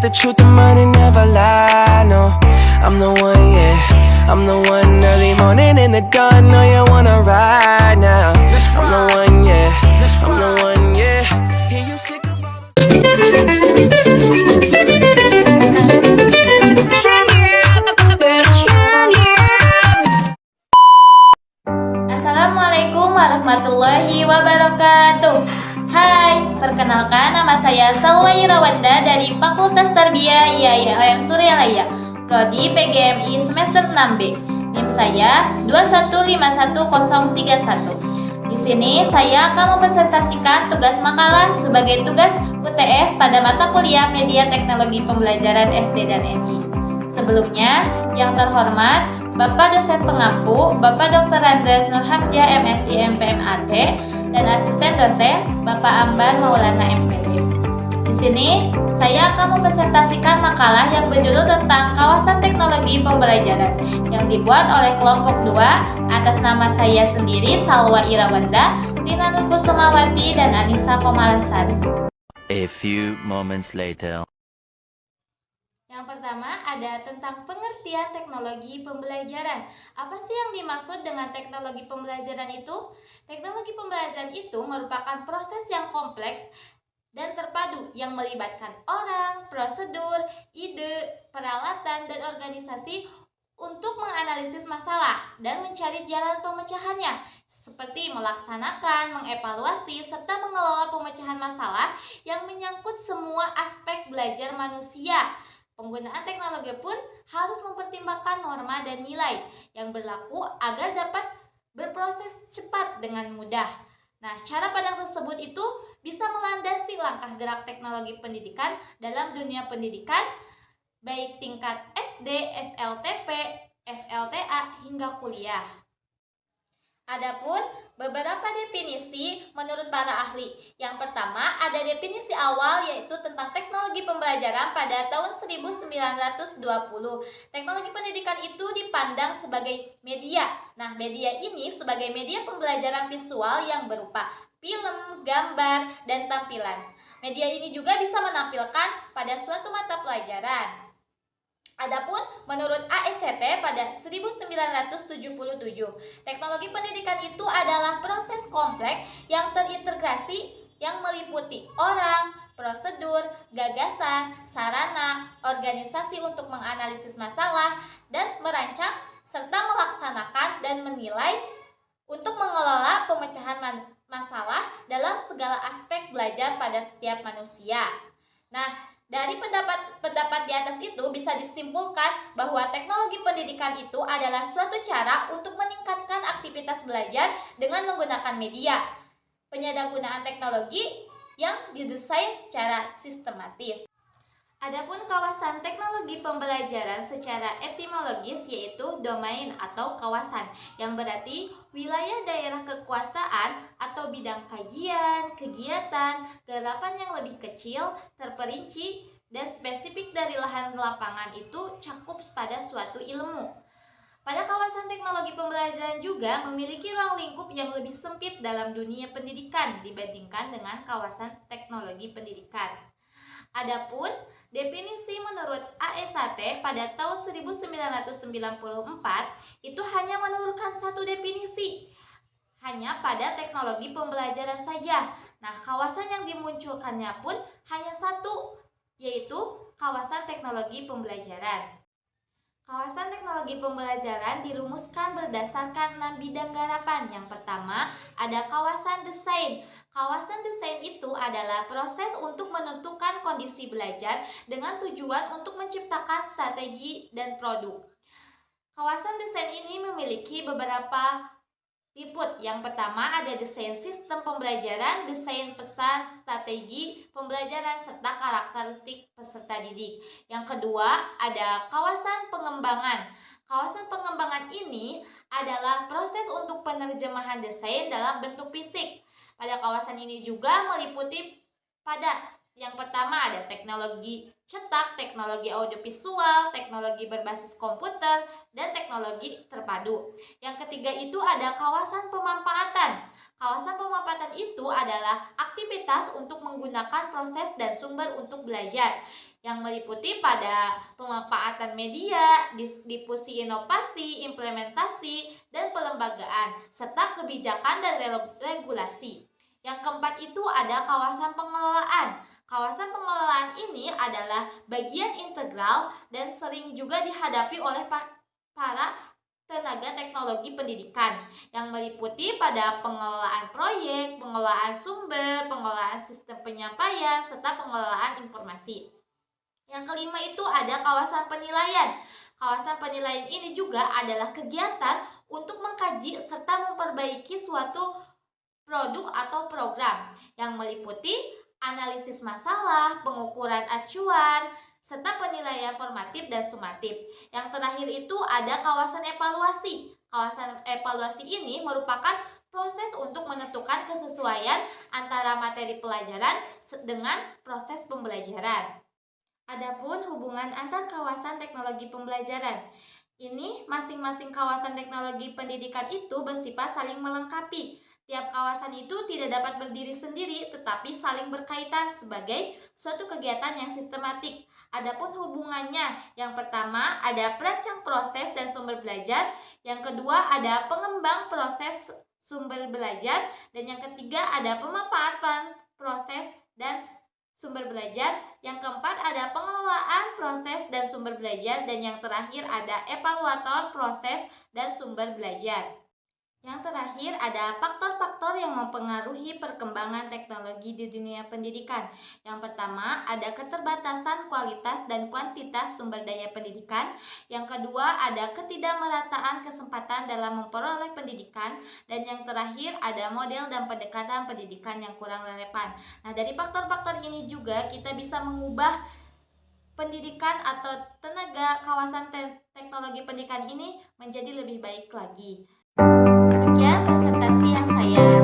got the truth, the money never lie, no. I'm the one, yeah, I'm the one. Early morning in the dawn, know you wanna ride now. I'm the one, yeah, I'm the one, yeah. Hear you sick of all Assalamualaikum warahmatullahi wabarakatuh. Hai, perkenalkan nama saya Salwa Irawanda dari Fakultas Tarbiyah IAIN Suryalaya, Prodi PGMI semester 6B. NIM saya 2151031. Di sini saya akan mempresentasikan tugas makalah sebagai tugas UTS pada mata kuliah Media Teknologi Pembelajaran SD dan MI. Sebelumnya, yang terhormat Bapak Dosen Pengampu, Bapak Dr. Andes Nurhamja MSI MPMAT, dan Asisten Dosen Bapak Ambar Maulana MPD. Di sini, saya akan mempresentasikan makalah yang berjudul tentang kawasan teknologi pembelajaran yang dibuat oleh kelompok 2 atas nama saya sendiri, Salwa Irawanda, Rina Nur Kusumawati, dan Anissa Komalasari. A few moments later. Yang pertama ada tentang pengertian teknologi pembelajaran. Apa sih yang dimaksud dengan teknologi pembelajaran itu? Teknologi pembelajaran itu merupakan proses yang kompleks dan terpadu yang melibatkan orang, prosedur, ide, peralatan, dan organisasi untuk menganalisis masalah dan mencari jalan pemecahannya, seperti melaksanakan, mengevaluasi, serta mengelola pemecahan masalah yang menyangkut semua aspek belajar manusia. Penggunaan teknologi pun harus mempertimbangkan norma dan nilai yang berlaku agar dapat berproses cepat dengan mudah. Nah, cara pandang tersebut itu bisa melandasi langkah gerak teknologi pendidikan dalam dunia pendidikan, baik tingkat SD, SLTP, SLTA, hingga kuliah. Adapun beberapa definisi menurut para ahli. Yang pertama, ada definisi awal yaitu tentang teknologi pembelajaran pada tahun 1920. Teknologi pendidikan itu dipandang sebagai media. Nah, media ini sebagai media pembelajaran visual yang berupa film, gambar, dan tampilan. Media ini juga bisa menampilkan pada suatu mata pelajaran. Adapun menurut AECT pada 1977, teknologi pendidikan itu adalah proses kompleks yang terintegrasi yang meliputi orang, prosedur, gagasan, sarana, organisasi untuk menganalisis masalah dan merancang serta melaksanakan dan menilai untuk mengelola pemecahan masalah dalam segala aspek belajar pada setiap manusia. Nah, dari pendapat di atas itu bisa disimpulkan bahwa teknologi pendidikan itu adalah suatu cara untuk meningkatkan aktivitas belajar dengan menggunakan media. Penyalahgunaan teknologi yang didesain secara sistematis. Adapun kawasan teknologi pembelajaran secara etimologis yaitu domain atau kawasan yang berarti wilayah daerah kekuasaan atau bidang kajian, kegiatan, garapan yang lebih kecil, terperinci, dan spesifik dari lahan lapangan itu cakup pada suatu ilmu. Pada kawasan teknologi pembelajaran juga memiliki ruang lingkup yang lebih sempit dalam dunia pendidikan dibandingkan dengan kawasan teknologi pendidikan. Adapun definisi menurut AECT pada tahun 1994 itu hanya menurunkan satu definisi, hanya pada teknologi pembelajaran saja. Nah, kawasan yang dimunculkannya pun hanya satu, yaitu kawasan teknologi pembelajaran. Kawasan teknologi pembelajaran dirumuskan berdasarkan 6 bidang garapan. Yang pertama, ada kawasan desain. Kawasan desain itu adalah proses untuk menentukan kondisi belajar dengan tujuan untuk menciptakan strategi dan produk. Kawasan desain ini memiliki beberapa tipe. Yang pertama ada desain sistem pembelajaran, desain pesan, strategi pembelajaran, serta karakteristik peserta didik. Yang kedua ada kawasan pengembangan. Kawasan pengembangan ini adalah proses untuk penerjemahan desain dalam bentuk fisik. Pada kawasan ini juga meliputi pada yang pertama ada teknologi cetak, teknologi audiovisual, teknologi berbasis komputer, dan teknologi terpadu. Yang ketiga itu ada kawasan pemanfaatan. Kawasan pemanfaatan itu adalah aktivitas untuk menggunakan proses dan sumber untuk belajar. yang meliputi pada pemanfaatan media, difusi inovasi, implementasi, dan pelembagaan, serta kebijakan dan regulasi. Yang keempat itu ada kawasan pengelolaan. Kawasan pengelolaan ini adalah bagian integral dan sering juga dihadapi oleh para tenaga teknologi pendidikan yang meliputi pada pengelolaan proyek, pengelolaan sumber, pengelolaan sistem penyampaian, serta pengelolaan informasi. Yang kelima itu ada kawasan penilaian. Kawasan penilaian ini juga adalah kegiatan untuk mengkaji serta memperbaiki suatu produk atau program yang meliputi analisis masalah, pengukuran acuan, serta penilaian formatif dan sumatif. Yang terakhir itu ada kawasan evaluasi. Kawasan evaluasi ini merupakan proses untuk menentukan kesesuaian antara materi pelajaran dengan proses pembelajaran. Adapun hubungan antar kawasan teknologi pembelajaran. Ini masing-masing kawasan teknologi pendidikan itu bersifat saling melengkapi. Tiap kawasan itu tidak dapat berdiri sendiri tetapi saling berkaitan sebagai suatu kegiatan yang sistematik. Adapun hubungannya, yang pertama ada perancang proses dan sumber belajar, yang kedua ada pengembang proses sumber belajar, dan yang ketiga ada pemanfaatan proses dan sumber belajar, yang keempat ada pengelolaan proses dan sumber belajar, dan yang terakhir ada evaluator proses dan sumber belajar. Yang terakhir ada faktor-faktor yang mempengaruhi perkembangan teknologi di dunia pendidikan. Yang pertama ada keterbatasan kualitas dan kuantitas sumber daya pendidikan. Yang kedua ada ketidakmerataan kesempatan dalam memperoleh pendidikan. Dan yang terakhir ada model dan pendekatan pendidikan yang kurang relevan. Nah, dari faktor-faktor ini juga kita bisa mengubah pendidikan atau tenaga kawasan teknologi pendidikan ini menjadi lebih baik lagi. Sekian presentasi yang saya